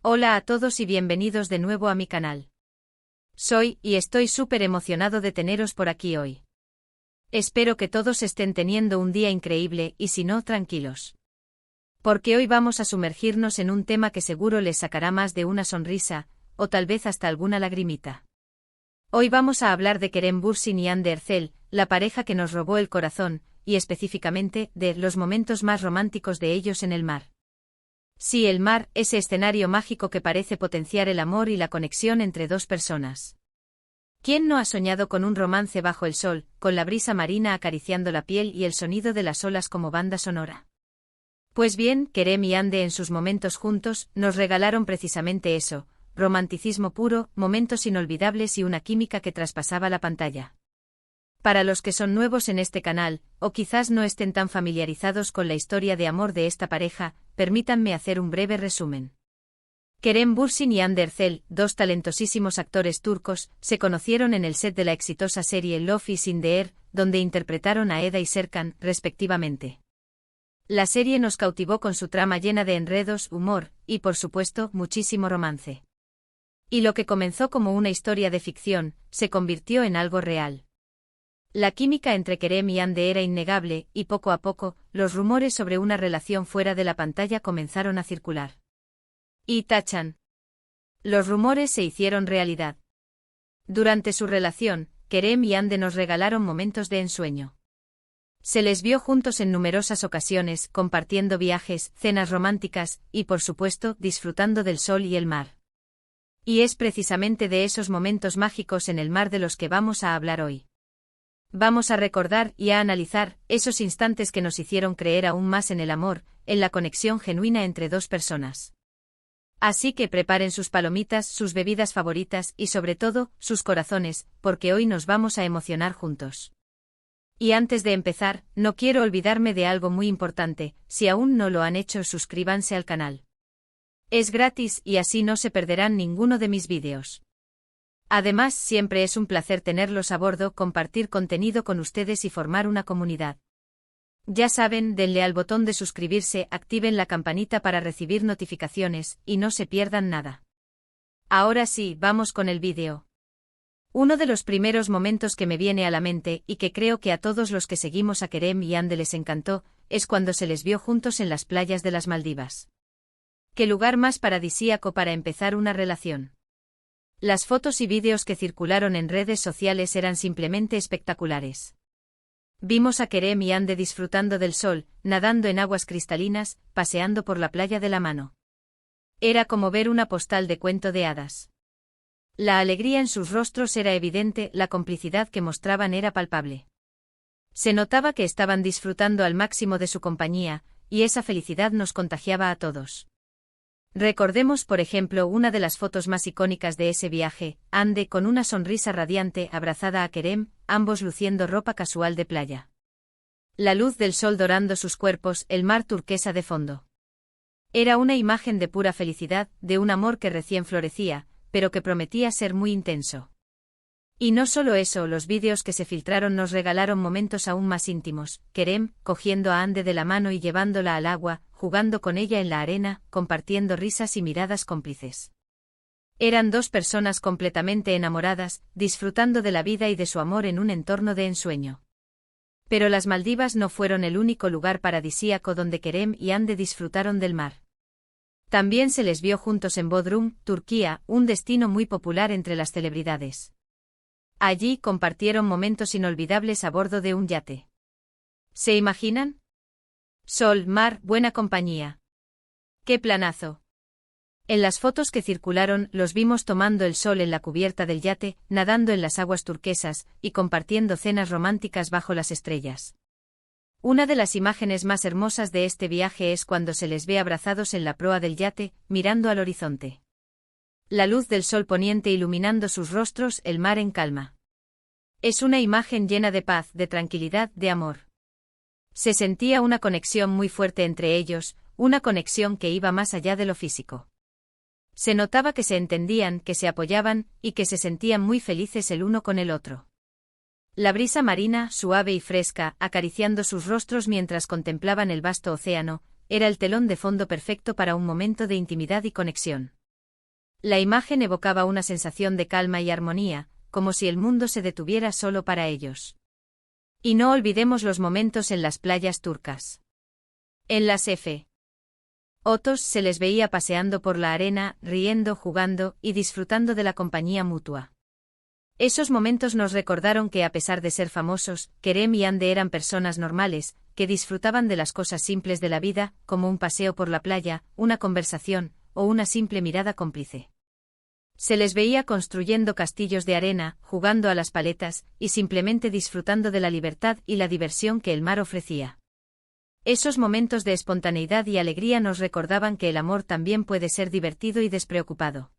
Hola a todos y bienvenidos de nuevo a mi canal. Y estoy súper emocionado de teneros por aquí hoy. Espero que todos estén teniendo un día increíble y si no, tranquilos. Porque hoy vamos a sumergirnos en un tema que seguro les sacará más de una sonrisa, o tal vez hasta alguna lagrimita. Hoy vamos a hablar de Kerem Bürsin y Hande Erçel, la pareja que nos robó el corazón, y específicamente, de los momentos más románticos de ellos en el mar. Sí, el mar, ese escenario mágico que parece potenciar el amor y la conexión entre dos personas. ¿Quién no ha soñado con un romance bajo el sol, con la brisa marina acariciando la piel y el sonido de las olas como banda sonora? Pues bien, Kerem y Hande en sus momentos juntos, nos regalaron precisamente eso, romanticismo puro, momentos inolvidables y una química que traspasaba la pantalla. Para los que son nuevos en este canal, o quizás no estén tan familiarizados con la historia de amor de esta pareja, permítanme hacer un breve resumen. Kerem Bürsin y Hande Erçel, dos talentosísimos actores turcos, se conocieron en el set de la exitosa serie Love is in the Air, donde interpretaron a Eda y Serkan, respectivamente. La serie nos cautivó con su trama llena de enredos, humor, y por supuesto, muchísimo romance. Y lo que comenzó como una historia de ficción, se convirtió en algo real. La química entre Kerem y Hande era innegable, y poco a poco, los rumores sobre una relación fuera de la pantalla comenzaron a circular. Y tachan. Los rumores se hicieron realidad. Durante su relación, Kerem y Hande nos regalaron momentos de ensueño. Se les vio juntos en numerosas ocasiones, compartiendo viajes, cenas románticas, y por supuesto, disfrutando del sol y el mar. Y es precisamente de esos momentos mágicos en el mar de los que vamos a hablar hoy. Vamos a recordar y a analizar esos instantes que nos hicieron creer aún más en el amor, en la conexión genuina entre dos personas. Así que preparen sus palomitas, sus bebidas favoritas y sobre todo, sus corazones, porque hoy nos vamos a emocionar juntos. Y antes de empezar, no quiero olvidarme de algo muy importante, si aún no lo han hecho, suscríbanse al canal. Es gratis y así no se perderán ninguno de mis vídeos. Además, siempre es un placer tenerlos a bordo, compartir contenido con ustedes y formar una comunidad. Ya saben, denle al botón de suscribirse, activen la campanita para recibir notificaciones, y no se pierdan nada. Ahora sí, vamos con el vídeo. Uno de los primeros momentos que me viene a la mente, y que creo que a todos los que seguimos a Kerem y Hande les encantó, es cuando se les vio juntos en las playas de las Maldivas. ¿Qué lugar más paradisíaco para empezar una relación? Las fotos y vídeos que circularon en redes sociales eran simplemente espectaculares. Vimos a Kerem y Hande disfrutando del sol, nadando en aguas cristalinas, paseando por la playa de la mano. Era como ver una postal de cuento de hadas. La alegría en sus rostros era evidente, la complicidad que mostraban era palpable. Se notaba que estaban disfrutando al máximo de su compañía, y esa felicidad nos contagiaba a todos. Recordemos por ejemplo una de las fotos más icónicas de ese viaje, Hande con una sonrisa radiante abrazada a Kerem, ambos luciendo ropa casual de playa. La luz del sol dorando sus cuerpos, el mar turquesa de fondo. Era una imagen de pura felicidad, de un amor que recién florecía, pero que prometía ser muy intenso. Y no solo eso, los vídeos que se filtraron nos regalaron momentos aún más íntimos, Kerem, cogiendo a Hande de la mano y llevándola al agua, jugando con ella en la arena, compartiendo risas y miradas cómplices. Eran dos personas completamente enamoradas, disfrutando de la vida y de su amor en un entorno de ensueño. Pero las Maldivas no fueron el único lugar paradisíaco donde Kerem y Hande disfrutaron del mar. También se les vio juntos en Bodrum, Turquía, un destino muy popular entre las celebridades. Allí compartieron momentos inolvidables a bordo de un yate. ¿Se imaginan? Sol, mar, buena compañía. ¡Qué planazo! En las fotos que circularon, los vimos tomando el sol en la cubierta del yate, nadando en las aguas turquesas, y compartiendo cenas románticas bajo las estrellas. Una de las imágenes más hermosas de este viaje es cuando se les ve abrazados en la proa del yate, mirando al horizonte. La luz del sol poniente iluminando sus rostros, el mar en calma. Es una imagen llena de paz, de tranquilidad, de amor. Se sentía una conexión muy fuerte entre ellos, una conexión que iba más allá de lo físico. Se notaba que se entendían, que se apoyaban, y que se sentían muy felices el uno con el otro. La brisa marina, suave y fresca, acariciando sus rostros mientras contemplaban el vasto océano, era el telón de fondo perfecto para un momento de intimidad y conexión. La imagen evocaba una sensación de calma y armonía, como si el mundo se detuviera solo para ellos. Y no olvidemos los momentos en las playas turcas. En las fotos se les veía paseando por la arena, riendo, jugando y disfrutando de la compañía mutua. Esos momentos nos recordaron que a pesar de ser famosos, Kerem y Hande eran personas normales, que disfrutaban de las cosas simples de la vida, como un paseo por la playa, una conversación, o una simple mirada cómplice. Se les veía construyendo castillos de arena, jugando a las paletas, y simplemente disfrutando de la libertad y la diversión que el mar ofrecía. Esos momentos de espontaneidad y alegría nos recordaban que el amor también puede ser divertido y despreocupado.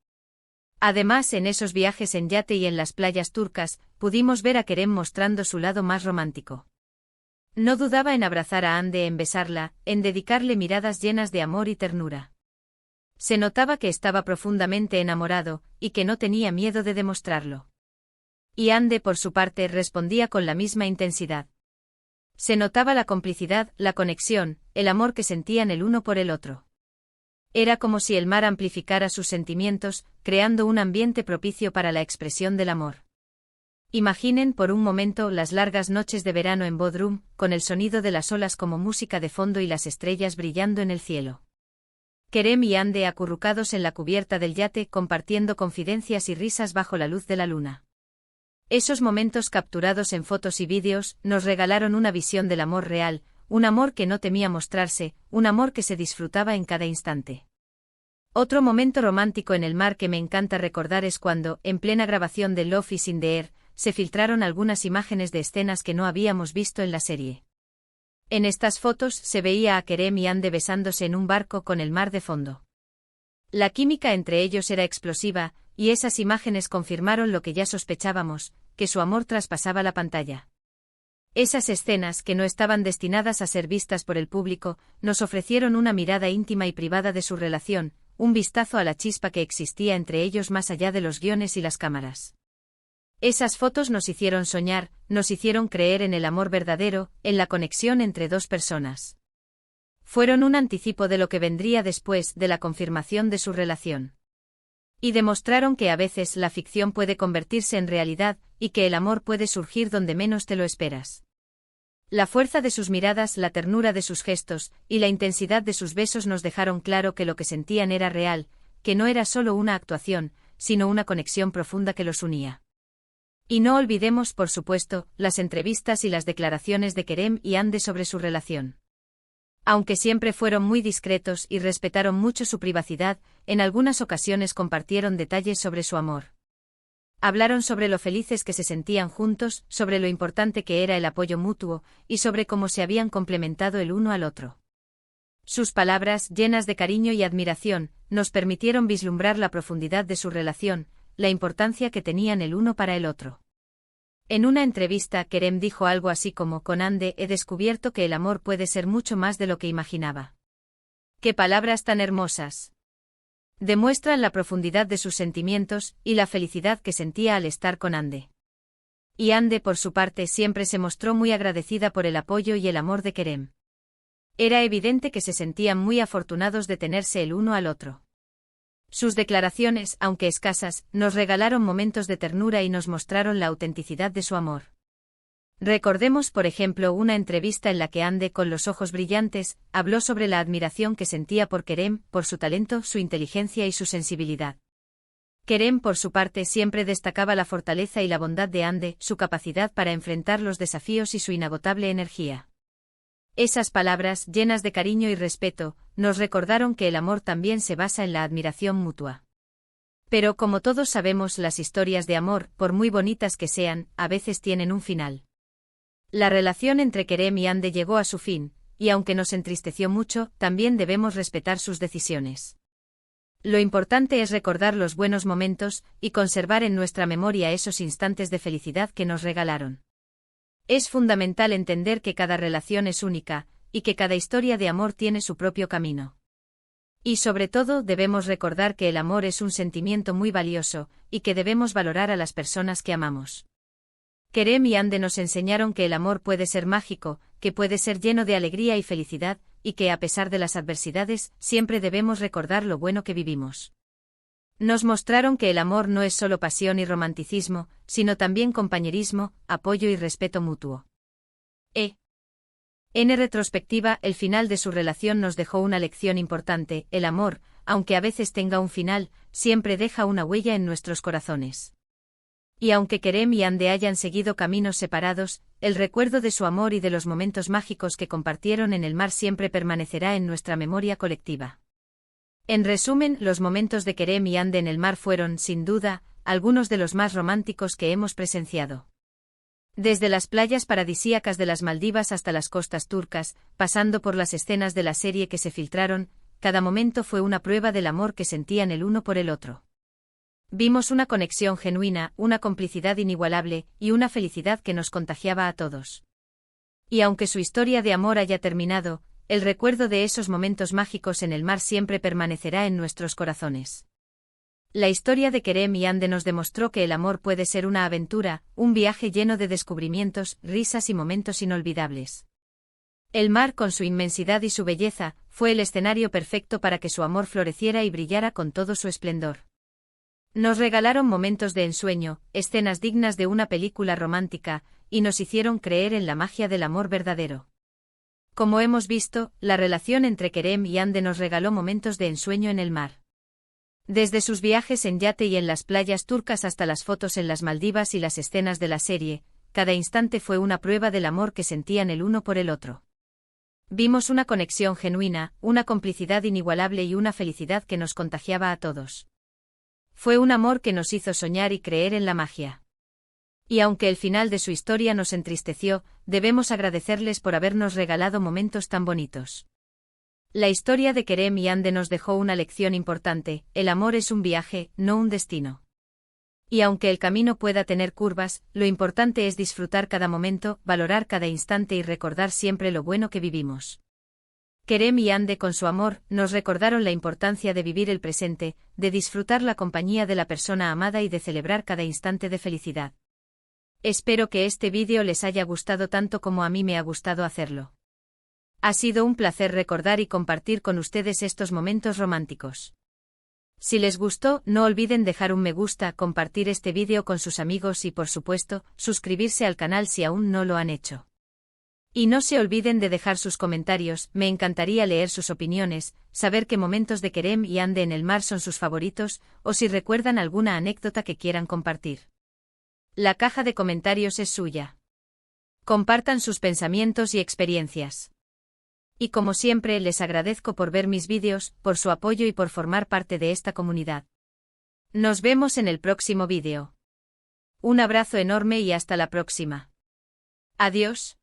Además, en esos viajes en yate y en las playas turcas, pudimos ver a Kerem mostrando su lado más romántico. No dudaba en abrazar a Hande, en besarla, en dedicarle miradas llenas de amor y ternura. Se notaba que estaba profundamente enamorado, y que no tenía miedo de demostrarlo. Y Hande, por su parte, respondía con la misma intensidad. Se notaba la complicidad, la conexión, el amor que sentían el uno por el otro. Era como si el mar amplificara sus sentimientos, creando un ambiente propicio para la expresión del amor. Imaginen por un momento las largas noches de verano en Bodrum, con el sonido de las olas como música de fondo y las estrellas brillando en el cielo. Kerem y Hande acurrucados en la cubierta del yate, compartiendo confidencias y risas bajo la luz de la luna. Esos momentos capturados en fotos y vídeos nos regalaron una visión del amor real, un amor que no temía mostrarse, un amor que se disfrutaba en cada instante. Otro momento romántico en el mar que me encanta recordar es cuando, en plena grabación de Love is in the Air, se filtraron algunas imágenes de escenas que no habíamos visto en la serie. En estas fotos se veía a Kerem y Hande besándose en un barco con el mar de fondo. La química entre ellos era explosiva, y esas imágenes confirmaron lo que ya sospechábamos, que su amor traspasaba la pantalla. Esas escenas, que no estaban destinadas a ser vistas por el público, nos ofrecieron una mirada íntima y privada de su relación, un vistazo a la chispa que existía entre ellos más allá de los guiones y las cámaras. Esas fotos nos hicieron soñar, nos hicieron creer en el amor verdadero, en la conexión entre dos personas. Fueron un anticipo de lo que vendría después de la confirmación de su relación. Y demostraron que a veces la ficción puede convertirse en realidad, y que el amor puede surgir donde menos te lo esperas. La fuerza de sus miradas, la ternura de sus gestos, y la intensidad de sus besos nos dejaron claro que lo que sentían era real, que no era solo una actuación, sino una conexión profunda que los unía. Y no olvidemos, por supuesto, las entrevistas y las declaraciones de Kerem y Hande sobre su relación. Aunque siempre fueron muy discretos y respetaron mucho su privacidad, en algunas ocasiones compartieron detalles sobre su amor. Hablaron sobre lo felices que se sentían juntos, sobre lo importante que era el apoyo mutuo, y sobre cómo se habían complementado el uno al otro. Sus palabras, llenas de cariño y admiración, nos permitieron vislumbrar la profundidad de su relación, la importancia que tenían el uno para el otro. En una entrevista, Kerem dijo algo así como: con Hande he descubierto que el amor puede ser mucho más de lo que imaginaba. ¡Qué palabras tan hermosas! Demuestran la profundidad de sus sentimientos y la felicidad que sentía al estar con Hande. Y Hande, por su parte, siempre se mostró muy agradecida por el apoyo y el amor de Kerem. Era evidente que se sentían muy afortunados de tenerse el uno al otro. Sus declaraciones, aunque escasas, nos regalaron momentos de ternura y nos mostraron la autenticidad de su amor. Recordemos, por ejemplo, una entrevista en la que Hande, con los ojos brillantes, habló sobre la admiración que sentía por Kerem, por su talento, su inteligencia y su sensibilidad. Kerem, por su parte, siempre destacaba la fortaleza y la bondad de Hande, su capacidad para enfrentar los desafíos y su inagotable energía. Esas palabras, llenas de cariño y respeto, nos recordaron que el amor también se basa en la admiración mutua. Pero como todos sabemos, las historias de amor, por muy bonitas que sean, a veces tienen un final. La relación entre Kerem y Hande llegó a su fin, y aunque nos entristeció mucho, también debemos respetar sus decisiones. Lo importante es recordar los buenos momentos, y conservar en nuestra memoria esos instantes de felicidad que nos regalaron. Es fundamental entender que cada relación es única, y que cada historia de amor tiene su propio camino. Y sobre todo debemos recordar que el amor es un sentimiento muy valioso, y que debemos valorar a las personas que amamos. Kerem y Hande nos enseñaron que el amor puede ser mágico, que puede ser lleno de alegría y felicidad, y que a pesar de las adversidades, siempre debemos recordar lo bueno que vivimos. Nos mostraron que el amor no es solo pasión y romanticismo, sino también compañerismo, apoyo y respeto mutuo. En retrospectiva, el final de su relación nos dejó una lección importante: el amor, aunque a veces tenga un final, siempre deja una huella en nuestros corazones. Y aunque Kerem y Hande hayan seguido caminos separados, el recuerdo de su amor y de los momentos mágicos que compartieron en el mar siempre permanecerá en nuestra memoria colectiva. En resumen, los momentos de Kerem y Hande en el mar fueron, sin duda, algunos de los más románticos que hemos presenciado. Desde las playas paradisíacas de las Maldivas hasta las costas turcas, pasando por las escenas de la serie que se filtraron, cada momento fue una prueba del amor que sentían el uno por el otro. Vimos una conexión genuina, una complicidad inigualable, y una felicidad que nos contagiaba a todos. Y aunque su historia de amor haya terminado, el recuerdo de esos momentos mágicos en el mar siempre permanecerá en nuestros corazones. La historia de Kerem y Hande nos demostró que el amor puede ser una aventura, un viaje lleno de descubrimientos, risas y momentos inolvidables. El mar, con su inmensidad y su belleza, fue el escenario perfecto para que su amor floreciera y brillara con todo su esplendor. Nos regalaron momentos de ensueño, escenas dignas de una película romántica, y nos hicieron creer en la magia del amor verdadero. Como hemos visto, la relación entre Kerem y Hande nos regaló momentos de ensueño en el mar. Desde sus viajes en yate y en las playas turcas hasta las fotos en las Maldivas y las escenas de la serie, cada instante fue una prueba del amor que sentían el uno por el otro. Vimos una conexión genuina, una complicidad inigualable y una felicidad que nos contagiaba a todos. Fue un amor que nos hizo soñar y creer en la magia. Y aunque el final de su historia nos entristeció, debemos agradecerles por habernos regalado momentos tan bonitos. La historia de Kerem y Hande nos dejó una lección importante: el amor es un viaje, no un destino. Y aunque el camino pueda tener curvas, lo importante es disfrutar cada momento, valorar cada instante y recordar siempre lo bueno que vivimos. Kerem y Hande, con su amor, nos recordaron la importancia de vivir el presente, de disfrutar la compañía de la persona amada y de celebrar cada instante de felicidad. Espero que este vídeo les haya gustado tanto como a mí me ha gustado hacerlo. Ha sido un placer recordar y compartir con ustedes estos momentos románticos. Si les gustó, no olviden dejar un me gusta, compartir este vídeo con sus amigos y, por supuesto, suscribirse al canal si aún no lo han hecho. Y no se olviden de dejar sus comentarios, me encantaría leer sus opiniones, saber qué momentos de Kerem y Hande en el mar son sus favoritos, o si recuerdan alguna anécdota que quieran compartir. La caja de comentarios es suya. Compartan sus pensamientos y experiencias. Y como siempre, les agradezco por ver mis vídeos, por su apoyo y por formar parte de esta comunidad. Nos vemos en el próximo vídeo. Un abrazo enorme y hasta la próxima. Adiós.